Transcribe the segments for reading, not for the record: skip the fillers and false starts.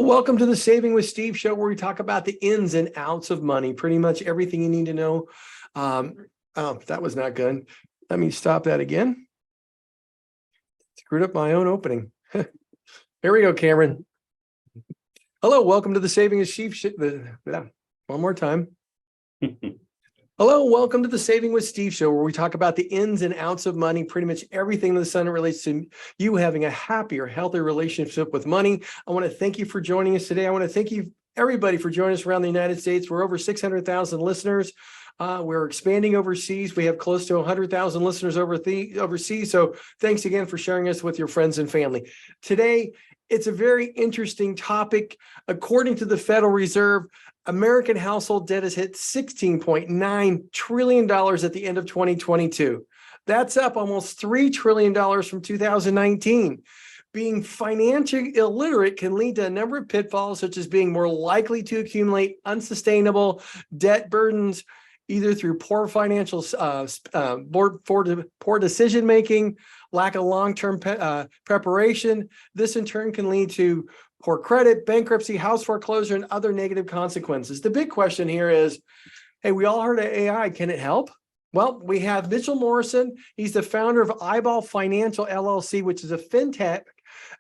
welcome to the Saving with Steve show, where we talk about the ins and outs of money, pretty much everything you need to know. Oh, that was not good. Let me stop that again. Screwed up my own opening. Here we go, Cameron. Hello, welcome to the Saving with Steve show. One more time. Hello, welcome to the Saving with Steve show, where we talk about the ins and outs of money, pretty much everything in the sun relates to you having a happier, healthier relationship with money. I want to thank you for joining us today. I want to thank you, everybody, for joining us around the United States. We're over 600,000 listeners. We're expanding overseas. We have close to 100,000 listeners overseas. So thanks again for sharing us with your friends and family. Today, it's a very interesting topic. According to the Federal Reserve, American household debt has hit $16.9 trillion at the end of 2022. That's up almost $3 trillion from 2019. Being financially illiterate can lead to a number of pitfalls, such as being more likely to accumulate unsustainable debt burdens, either through poor financial, poor decision-making, lack of long-term preparation. This in turn can lead to poor credit, bankruptcy, house foreclosure, and other negative consequences. The big question here is, hey, we all heard of AI. Can it help? Well, we have Mitchell Morrison. He's the founder of Eyeballs Financial LLC, which is a fintech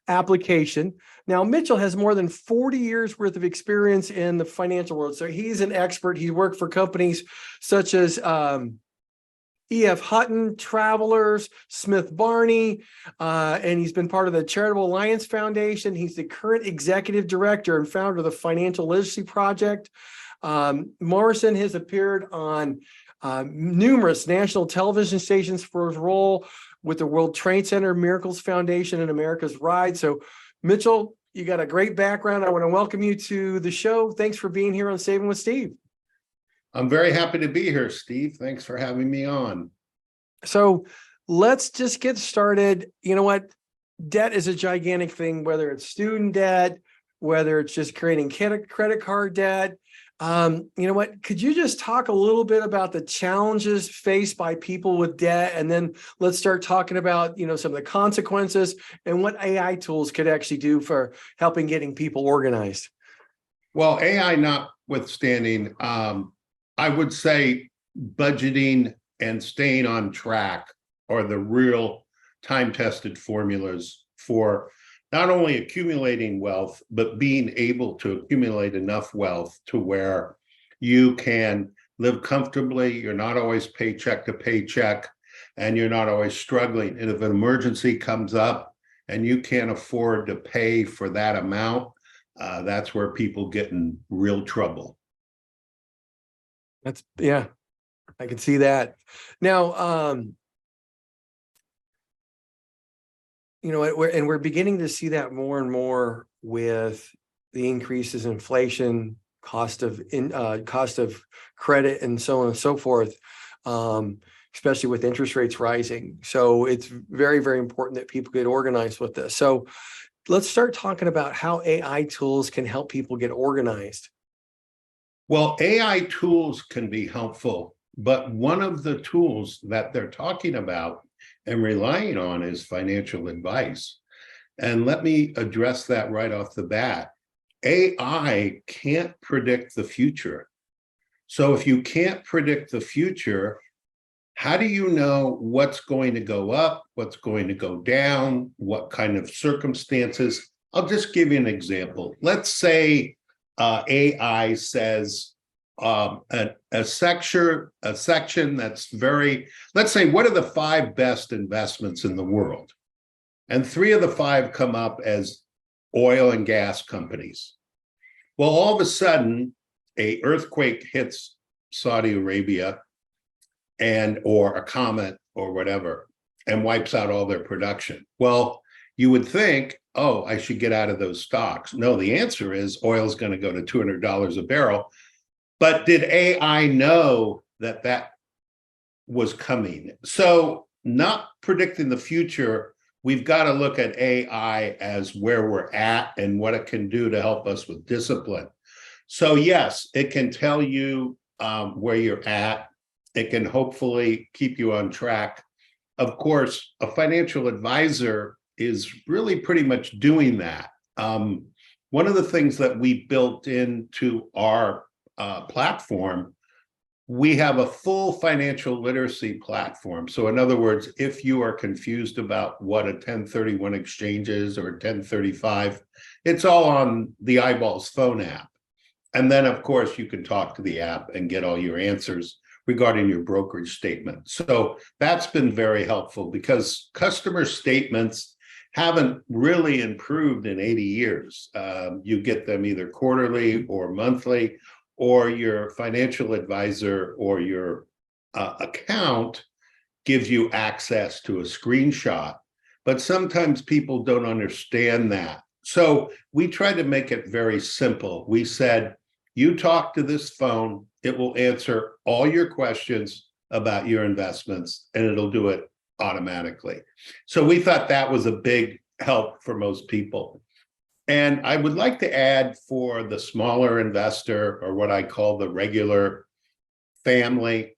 application. Now, Mitchell has more than 40 years worth of experience in the financial world. So he's an expert. He's worked for companies such as E.F Hutton, Travelers, Smith Barney, and he's been part of the Charitable Alliance Foundation. He's the current executive director and founder of the Financial Literacy Project. Morrison has appeared on numerous national television stations for his role with the World Trade Center Miracles Foundation and America's Ride. So, Mitchell, you got a great background. I want to welcome you to the show. Thanks for being here on Saving with Steve. I'm very happy to be here, Steve. Thanks for having me on. So let's just get started. You know what? Debt is a gigantic thing, whether it's student debt, whether it's just creating credit card debt. You know what? Could you just talk a little bit about the challenges faced by people with debt? And then let's start talking about, some of the consequences and what AI tools could actually do for helping getting people organized. Well, AI notwithstanding, I would say budgeting and staying on track are the real time-tested formulas for not only accumulating wealth, but being able to accumulate enough wealth to where you can live comfortably. You're not always paycheck to paycheck, and you're not always struggling. And if an emergency comes up and you can't afford to pay for that amount, that's where people get in real trouble. Yeah, I can see that. Now, we're beginning to see that more and more with the increases in inflation, cost of credit, and so on and so forth, especially with interest rates rising. So it's very, very important that people get organized with this. So let's start talking about how AI tools can help people get organized. Well, AI tools can be helpful, but one of the tools that they're talking about and relying on is financial advice. And let me address that right off the bat. AI can't predict the future. So if you can't predict the future, how do you know what's going to go up, what's going to go down, what kind of circumstances? I'll just give you an example. Let's say AI says a section that's very, let's say, what are the 5 best investments in the world? And 3 of the 5 come up as oil and gas companies. Well, all of a sudden, an earthquake hits Saudi Arabia or a comet or whatever and wipes out all their production. Well, you would think, oh, I should get out of those stocks. No, the answer is oil is going to go to $200 a barrel. But did AI know that that was coming? So not predicting the future, we've got to look at AI as where we're at and what it can do to help us with discipline. So yes, it can tell you where you're at. It can hopefully keep you on track. Of course, a financial advisor is really pretty much doing that. one of the things that we built into our platform, we have a full financial literacy platform. So in other words, if you are confused about what a 1031 exchange is or 1035, it's all on the Eyeballs phone app. And then, of course, you can talk to the app and get all your answers regarding your brokerage statement. So that's been very helpful because customer statements haven't really improved in 80 years. You get them either quarterly or monthly, or your financial advisor or your account gives you access to a screenshot. But sometimes people don't understand that. So we tried to make it very simple. We said, you talk to this phone, it will answer all your questions about your investments, and it'll do it automatically. So we thought that was a big help for most people. And I would like to add for the smaller investor, or what I call the regular family,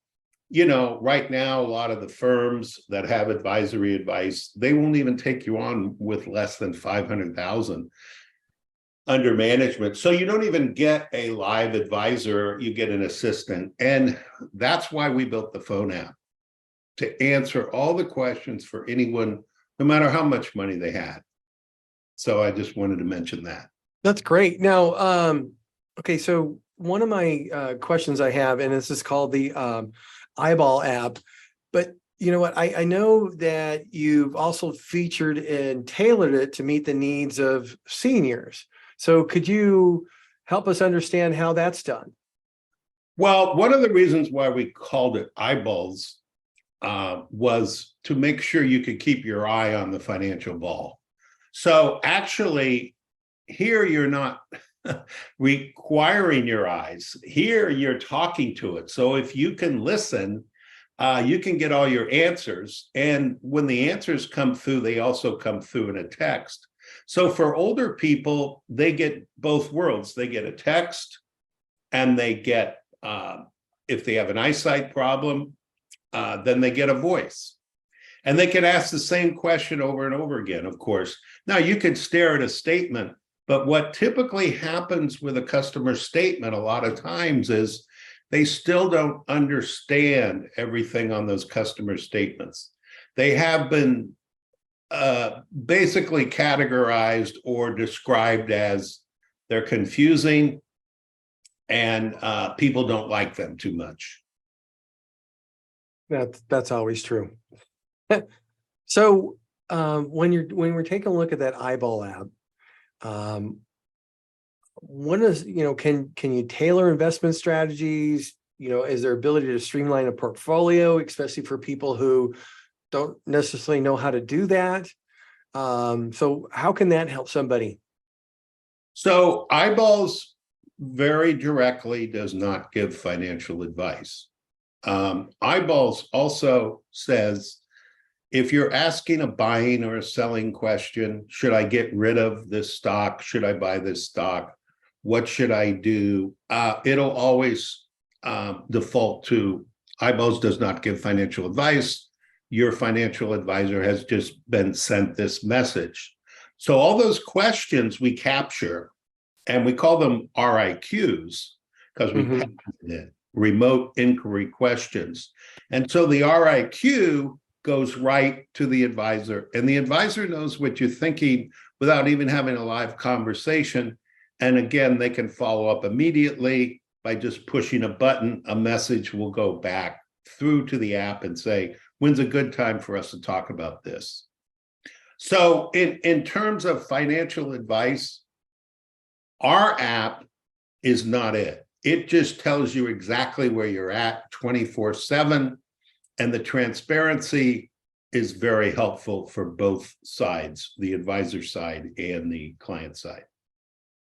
you know, right now, a lot of the firms that have advisory advice, they won't even take you on with less than 500,000 under management. So you don't even get a live advisor, you get an assistant. And that's why we built the phone app, to answer all the questions for anyone, no matter how much money they had. So I just wanted to mention that. That's great. Now, okay, so one of my questions I have, and this is called the Eyeball app, but you know what? I know that you've also featured and tailored it to meet the needs of seniors. So could you help us understand how that's done? Well, one of the reasons why we called it Eyeballs was to make sure you could keep your eye on the financial ball. So actually, here you're not requiring your eyes. Here you're talking to it. So if you can listen, you can get all your answers. And when the answers come through, they also come through in a text. So for older people, they get both worlds. They get a text, and they get, if they have an eyesight problem, then they get a voice. And they can ask the same question over and over again, of course. Now, you can stare at a statement, but what typically happens with a customer statement a lot of times is they still don't understand everything on those customer statements. They have been basically categorized or described as they're confusing, and people don't like them too much. That's always true. So when we're taking a look at that Eyeball app, what is, can you tailor investment strategies? Is there ability to streamline a portfolio, especially for people who don't necessarily know how to do that? So how can that help somebody? So Eyeballs very directly does not give financial advice. Eyeballs also says, if you're asking a buying or a selling question, should I get rid of this stock? Should I buy this stock? What should I do? It'll always default to Eyeballs does not give financial advice. Your financial advisor has just been sent this message. So all those questions we capture, and we call them RIQs because we patented it, remote inquiry questions. And so the RIQ goes right to the advisor, and the advisor knows what you're thinking without even having a live conversation. And again, they can follow up immediately by just pushing a button. A message will go back through to the app and say, when's a good time for us to talk about this? So in terms of financial advice, our app is not it. It just tells you exactly where you're at 24/7. And the transparency is very helpful for both sides, the advisor side and the client side.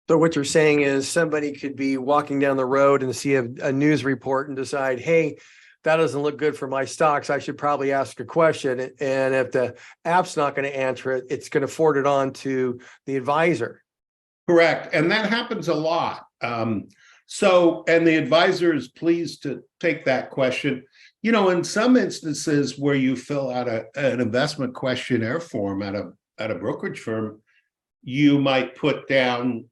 So what you're saying is somebody could be walking down the road and see a news report and decide, hey, that doesn't look good for my stocks. I should probably ask a question. And if the app's not going to answer it, it's going to forward it on to the advisor. Correct. And that happens a lot. And the advisor is pleased to take that question. In some instances where you fill out an investment questionnaire form at a brokerage firm, you might put down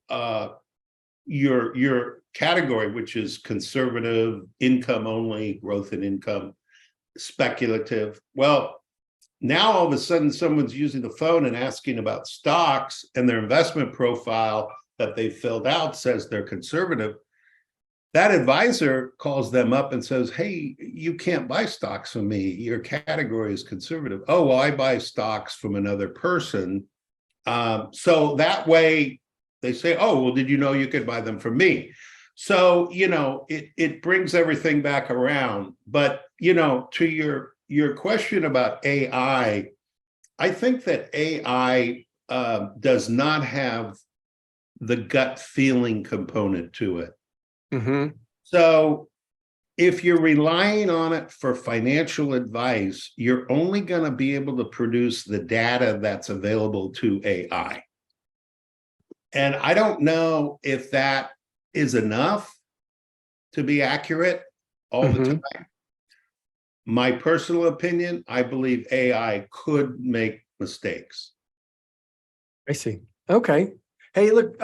your category, which is conservative, income only, growth in income, speculative. Well, now all of a sudden someone's using the phone and asking about stocks, and their investment profile that they filled out says they're conservative. That advisor calls them up and says, hey, you can't buy stocks from me. Your category is conservative. Oh, well, I buy stocks from another person. So that way they say, oh, well, did you know you could buy them from me? So, it brings everything back around. But, to your question about AI, I think that AI does not have the gut feeling component to it. Mm-hmm. So if you're relying on it for financial advice, you're only going to be able to produce the data that's available to AI. And I don't know if that is enough to be accurate all the time. My personal opinion, I believe AI could make mistakes. I see. Okay. Hey, look,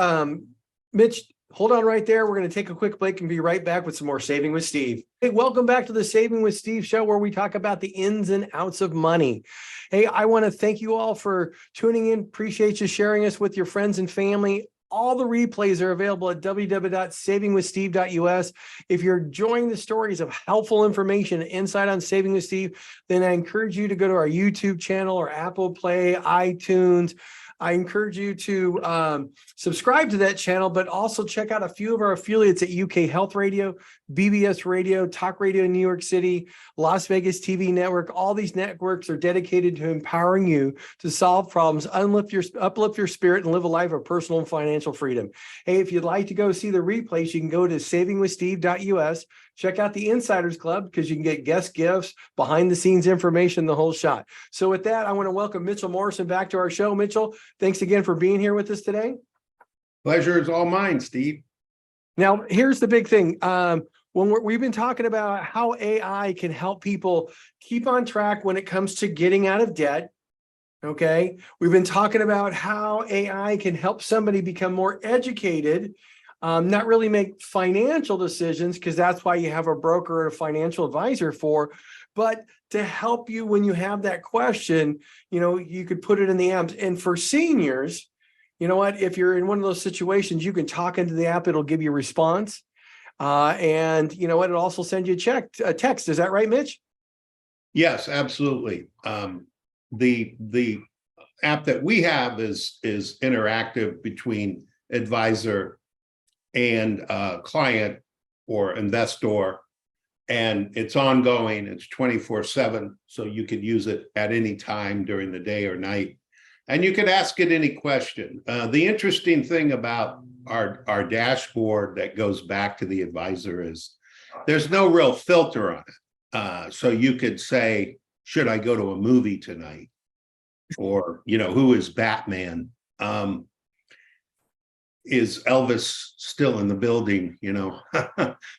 Mitch, hold on right there. We're going to take a quick break and be right back with some more Saving with Steve. Hey, welcome back to the Saving with Steve show, where we talk about the ins and outs of money. Hey, I want to thank you all for tuning in. Appreciate you sharing us with your friends and family. All the replays are available at www.savingwithsteve.us. If you're enjoying the stories of helpful information and insight on Saving with Steve, then I encourage you to go to our YouTube channel or Apple Play, iTunes. I encourage you to subscribe to that channel, but also check out a few of our affiliates at UK Health Radio, BBS Radio, Talk Radio in New York City, Las Vegas TV Network. All these networks are dedicated to empowering you to solve problems, uplift your spirit, and live a life of personal and financial freedom. Hey, if you'd like to go see the replays, you can go to savingwithsteve.us. Check out the Insiders Club, because you can get guest gifts, behind the scenes information, the whole shot. So with that, I want to welcome Mitchell Morrison back to our show. Mitchell, thanks again for being here with us today. Pleasure is all mine, Steve. Now, here's the big thing. We've been talking about how AI can help people keep on track when it comes to getting out of debt. Okay. We've been talking about how AI can help somebody become more educated, not really make financial decisions, because that's why you have a broker or a financial advisor for, but to help you when you have that question, you could put it in the app. And for seniors, you know what, if you're in one of those situations, you can talk into the app, it'll give you a response. And you know what, it'll also send you a text. Is that right, Mitch? Yes, absolutely. The app that we have is interactive between advisor and client or investor, and it's ongoing. It's 24/7, so you could use it at any time during the day or night, and you could ask it any question. The interesting thing about our dashboard that goes back to the advisor is there's no real filter on it. So you could say, should I go to a movie tonight? Or, who is Batman? Is Elvis still in the building?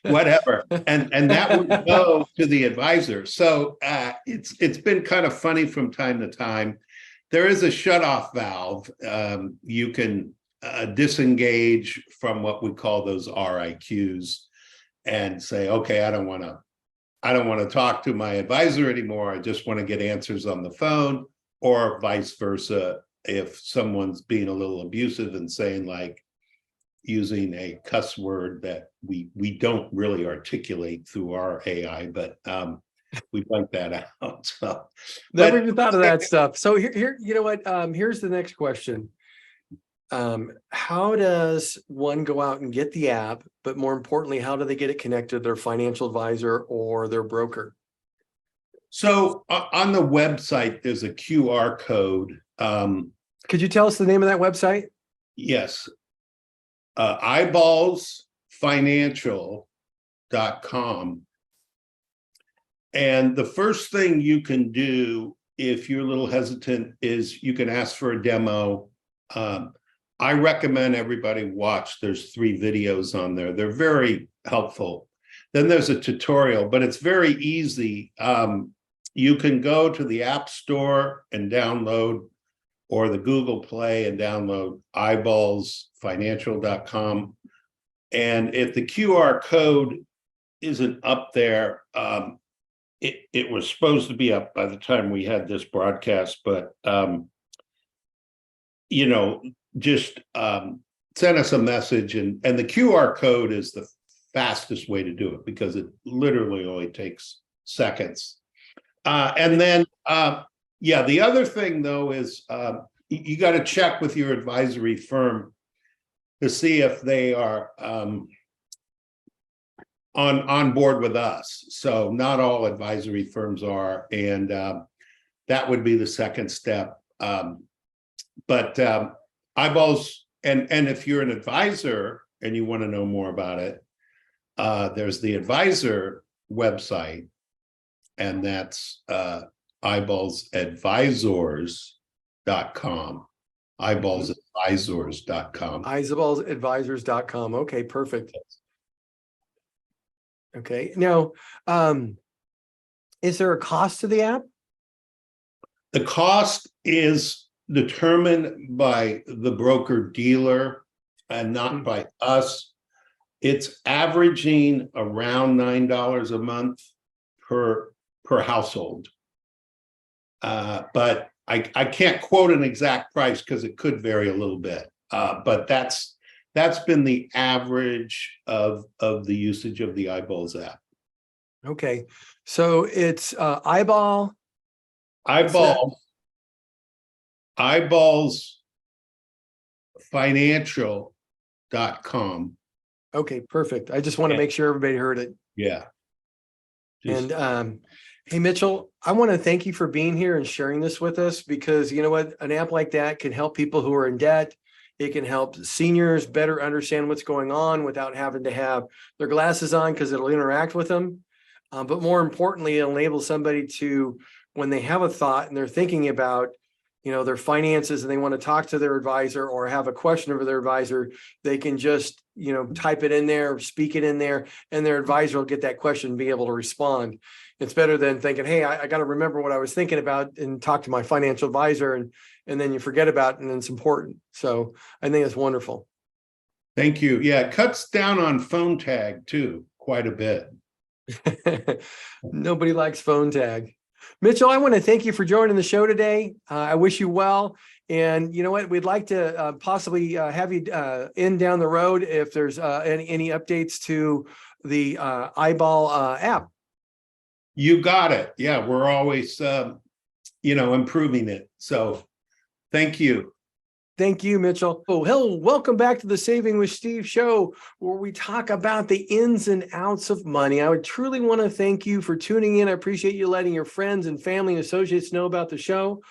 Whatever. And that would go to the advisor. So it's been kind of funny from time to time. There is a shutoff valve. You can disengage from what we call those RIQs and say, okay, I don't want to talk to my advisor anymore. I just want to get answers on the phone, or vice versa. If someone's being a little abusive and saying, like, using a cuss word that we don't really articulate through our AI, but we point that out. So never even thought of that stuff. So here, you know what? Here's the next question. How does one go out and get the app? But more importantly, how do they get it connected to their financial advisor or their broker? So on the website, there's a QR code. Could you tell us the name of that website? Yes. eyeballsfinancial.com. And the first thing you can do, if you're a little hesitant, is you can ask for a demo. I recommend everybody watch. There's 3 videos on there. They're very helpful. Then there's a tutorial, but it's very easy. You can go to the App Store and download, or the Google Play and download eyeballsfinancial.com. And if the QR code isn't up there, it was supposed to be up by the time we had this broadcast, but just send us a message, and the QR code is the fastest way to do it because it literally only takes seconds. And then, the other thing though is you got to check with your advisory firm to see if they are on board with us. So not all advisory firms are, and that would be the second step. But Eyeballs, and if you're an advisor and you want to know more about it, there's the advisor website, and that's eyeballsadvisors.com. Eyeballsadvisors.com. Eyeballsadvisors.com. Okay, perfect. Okay. Now, is there a cost to the app? The cost is determined by the broker dealer and not by us. It's averaging around $9 a month per household. But I can't quote an exact price because it could vary a little bit. But that's been the average of the usage of the Eyeballs app. Okay. So it's Eyeballsfinancial.com. Okay, perfect. I just want to make sure everybody heard it. Yeah. And hey, Mitchell, I want to thank you for being here and sharing this with us, because you know what? An app like that can help people who are in debt. It can help seniors better understand what's going on without having to have their glasses on, because it'll interact with them. But more importantly, it'll enable somebody to, when they have a thought and they're thinking about, their finances, and they want to talk to their advisor or have a question over their advisor, they can just, type it in there, speak it in there, and their advisor will get that question and be able to respond. It's better than thinking, hey, I got to remember what I was thinking about and talk to my financial advisor, and then you forget about it, and it's important. So I think it's wonderful. Thank you. Yeah, it cuts down on phone tag too, quite a bit. Nobody likes phone tag. Mitchell, I want to thank you for joining the show today. I wish you well. And you know what? We'd like to possibly have you in down the road if there's any updates to the Eyeball app. You got it. Yeah, we're always, improving it. So thank you. Thank you, Mitchell. Oh, welcome back to the Saving with Steve show, where we talk about the ins and outs of money. I would truly want to thank you for tuning in. I appreciate you letting your friends and family and associates know about the show.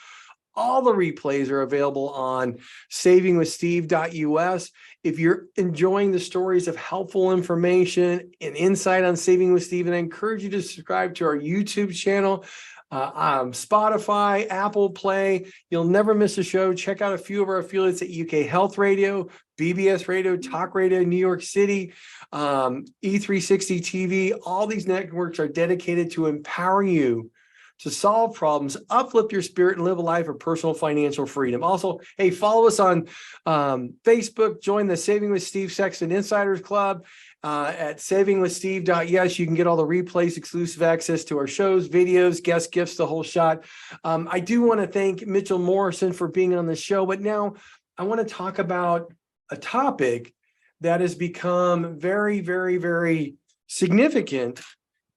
All the replays are available on savingwithsteve.us. If you're enjoying the stories of helpful information and insight on Saving with Steve, and I encourage you to subscribe to our YouTube channel, Spotify, Apple Play. You'll never miss a show. Check out a few of our affiliates at UK Health Radio, BBS Radio, Talk Radio, New York City, E360 TV. All these networks are dedicated to empowering you to solve problems, uplift your spirit, and live a life of personal financial freedom. Also, hey, follow us on Facebook. Join the Saving with Steve Sexton Insiders Club at savingwithsteve.yes. You can get all the replays, exclusive access to our shows, videos, guest gifts, the whole shot. I do want to thank Mitchell Morrison for being on the show, but now I want to talk about a topic that has become very, very, very significant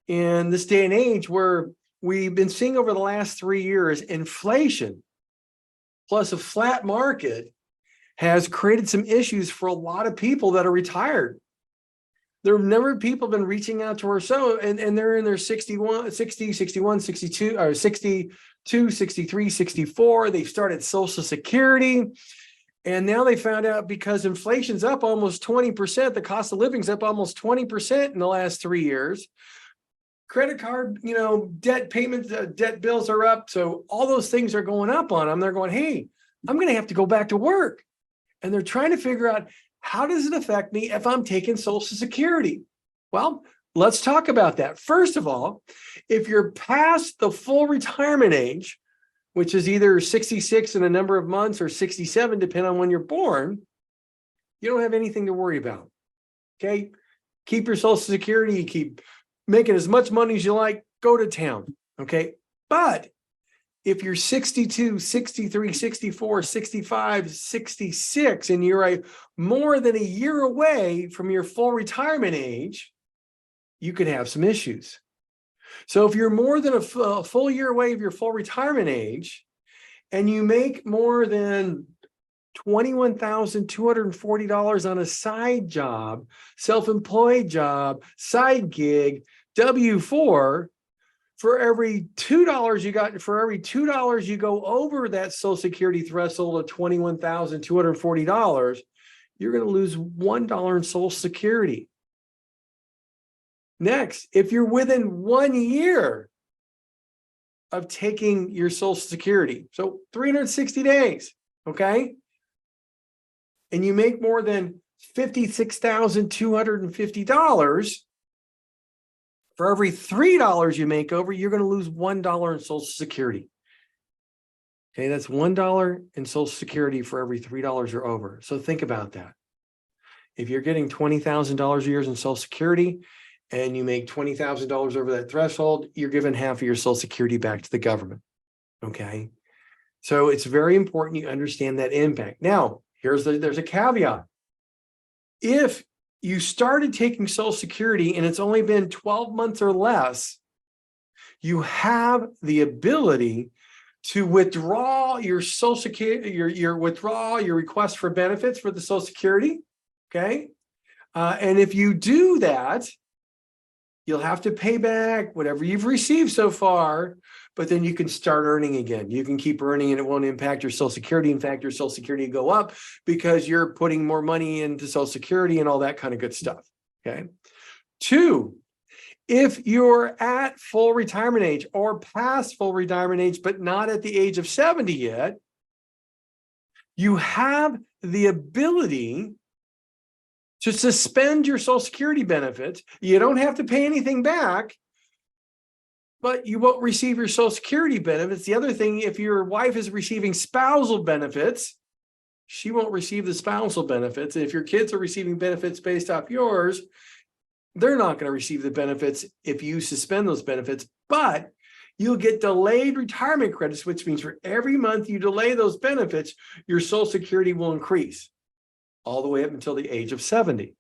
in this day and age, where we've been seeing over the last 3 years, inflation plus a flat market has created some issues for a lot of people that are retired. There are a number of people have been reaching out to our show, and they're in their 61, 62, or 62, 63, 64. They've started Social Security. And now they found out, because inflation's up almost 20%, the cost of living's up almost 20% in the last 3 years. Credit card, debt payments, debt bills are up. So all those things are going up on them. They're going, hey, I'm going to have to go back to work. And they're trying to figure out, how does it affect me if I'm taking Social Security? Well, let's talk about that. First of all, if you're past the full retirement age, which is either 66 in a number of months or 67, depending on when you're born, you don't have anything to worry about. Okay. Keep your Social Security, keep making as much money as you like, go to town. Okay. But if you're 62, 63, 64, 65, 66, and you're more than a year away from your full retirement age, you could have some issues. So if you're more than a full year away of your full retirement age, and you make more than $21,240 on a side job, self-employed job, side gig, W-4, for every $2 you go over that Social Security threshold of $21,240, you're going to lose $1 in Social Security. Next, if you're within 1 year of taking your Social Security, so 360 days, okay, and you make more than $56,250, for every $3 you make over, you're going to lose $1 in Social Security. Okay, that's $1 in Social Security for every $3 you're over. So think about that. If you're getting $20,000 a year in Social Security and you make $20,000 over that threshold, you're giving half of your Social Security back to the government. Okay, so it's very important you understand that impact. Now, there's a caveat. If you started taking Social Security and it's only been 12 months or less, you have the ability to withdraw your Social Security, your request for benefits for the Social Security. Okay. And if you do that, you'll have to pay back whatever you've received so far, but then you can start earning again. You can keep earning and it won't impact your Social Security. In fact, your Social Security will go up because you're putting more money into Social Security and all that kind of good stuff. Okay. 2, if you're at full retirement age or past full retirement age, but not at the age of 70 yet, you have the ability to suspend your Social Security benefits. You don't have to pay anything back, but you won't receive your Social Security benefits. The other thing, if your wife is receiving spousal benefits, she won't receive the spousal benefits. If your kids are receiving benefits based off yours, they're not going to receive the benefits if you suspend those benefits, but you'll get delayed retirement credits, which means for every month you delay those benefits, your Social Security will increase all the way up until the age of 70.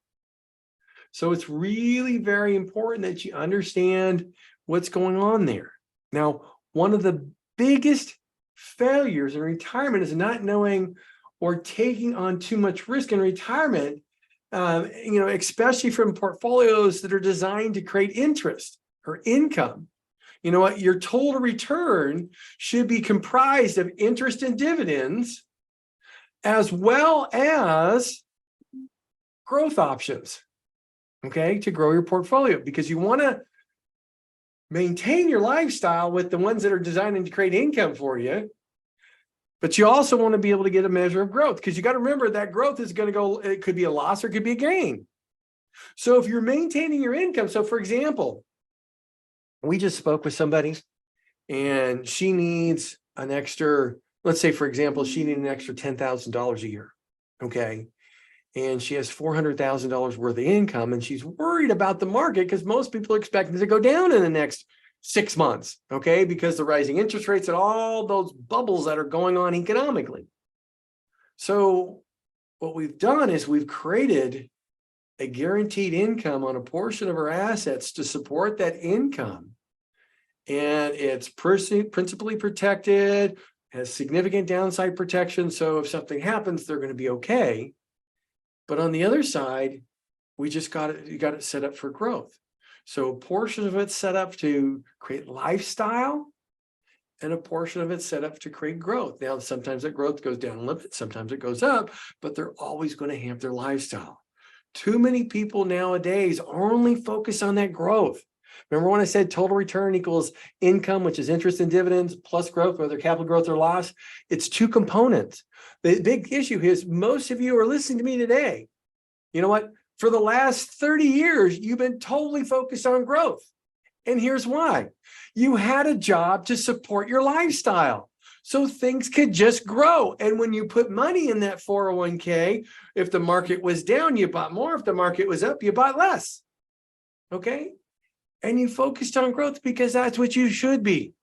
So it's really very important that you understand what's going on there. Now, one of the biggest failures in retirement is not knowing or taking on too much risk in retirement, especially from portfolios that are designed to create interest or income. You know what? Your total return should be comprised of interest and dividends, as well as growth options, okay, to grow your portfolio, because you want to maintain your lifestyle with the ones that are designed to create income for you, but you also want to be able to get a measure of growth, because you got to remember that growth is going to go, it could be a loss or it could be a gain. So if you're maintaining your income, so for example, we just spoke with somebody and she needs an extra, let's say, for example, she needs an extra $10,000 a year. Okay. And she has $400,000 worth of income and she's worried about the market because most people are expecting it to go down in the next 6 months. Okay. Because the rising interest rates and all those bubbles that are going on economically. So what we've done is we've created a guaranteed income on a portion of our assets to support that income. And it's principally protected, has significant downside protection. So if something happens, they're going to be okay. But on the other side, we just got it set up for growth. So a portion of it's set up to create lifestyle and a portion of it's set up to create growth. Now, sometimes that growth goes down a little bit, sometimes it goes up, but they're always going to have their lifestyle. Too many people nowadays only focus on that growth. Remember when I said total return equals income, which is interest and dividends plus growth, whether capital growth or loss? It's two components. The big issue is most of you are listening to me today. You know what? For the last 30 years, you've been totally focused on growth. And here's why. You had a job to support your lifestyle. So things could just grow. And when you put money in that 401k, if the market was down, you bought more. If the market was up, you bought less. Okay. And you focused on growth because that's what you should be.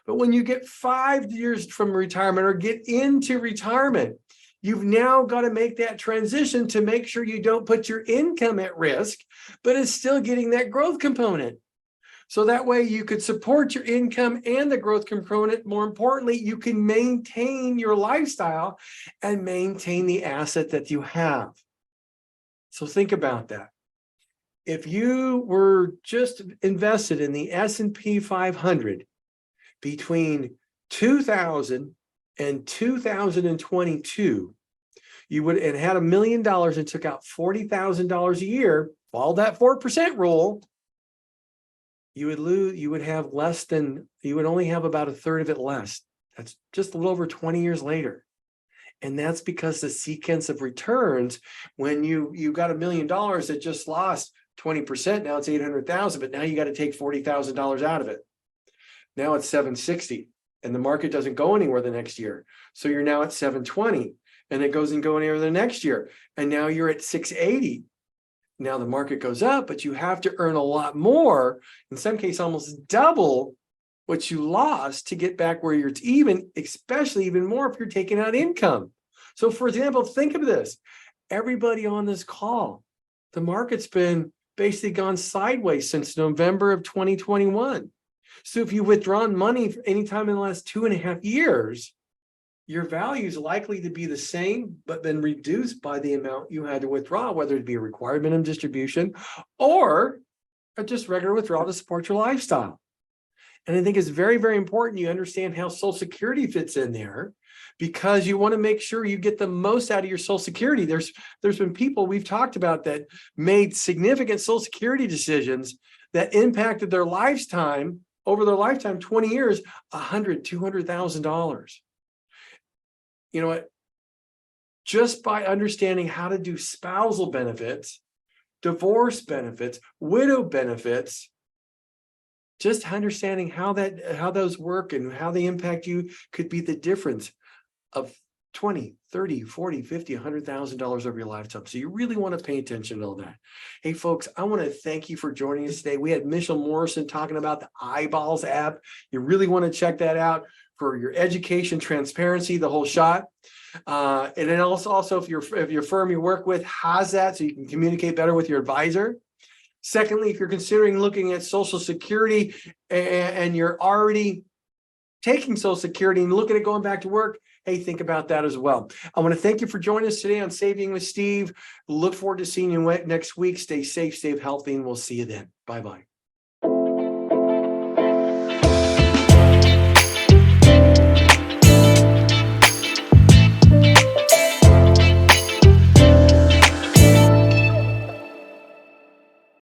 But when you get 5 years from retirement or get into retirement, you've now got to make that transition to make sure you don't put your income at risk, but it's still getting that growth component. So that way you could support your income and the growth component. More importantly, you can maintain your lifestyle and maintain the asset that you have. So think about that. If you were just invested in the S&P 500 between 2000 and 2022, you would and had $1 million and took out $40,000 a year, followed that 4% rule, you would only have about a third of it less. That's just a little over 20 years later. And that's because the sequence of returns, when you got $1 million that just lost 20%, now it's 800,000, but now you got to take $40,000 out of it. Now it's 760, and the market doesn't go anywhere the next year. So you're now at 720, and it goes anywhere the next year. And now you're at 680. Now the market goes up, but you have to earn a lot more, in some cases almost double what you lost to get back where you're even, especially even more if you're taking out income. So for example, think of this. Everybody on this call, the market's been basically gone sideways since November of 2021. So if you've withdrawn money for any time in the last 2.5 years, your value is likely to be the same, but been reduced by the amount you had to withdraw, whether it be a required minimum distribution or just regular withdrawal to support your lifestyle. And I think it's very, very important you understand how Social Security fits in there, because you want to make sure you get the most out of your Social Security. There's been people we've talked about that made significant Social Security decisions that impacted their lifetime, over their lifetime, 20 years, $100,000, $200,000. You know what? Just by understanding how to do spousal benefits, divorce benefits, widow benefits, just understanding how those work and how they impact you could be the difference of $20,000, $30,000, $40,000, $50,000, $100,000 over your lifetime. So you really want to pay attention to all that. Hey, folks, I want to thank you for joining us today. We had Mitchell Morrison talking about the Eyeballs app. You really want to check that out for your education, transparency, the whole shot. And then also if your firm you work with has that, so you can communicate better with your advisor. Secondly, if you're considering looking at Social Security and you're already taking Social Security and looking at going back to work, hey, think about that as well. I want to thank you for joining us today on Saving with Steve. Look forward to seeing you next week. Stay safe, stay healthy, and we'll see you then. Bye-bye.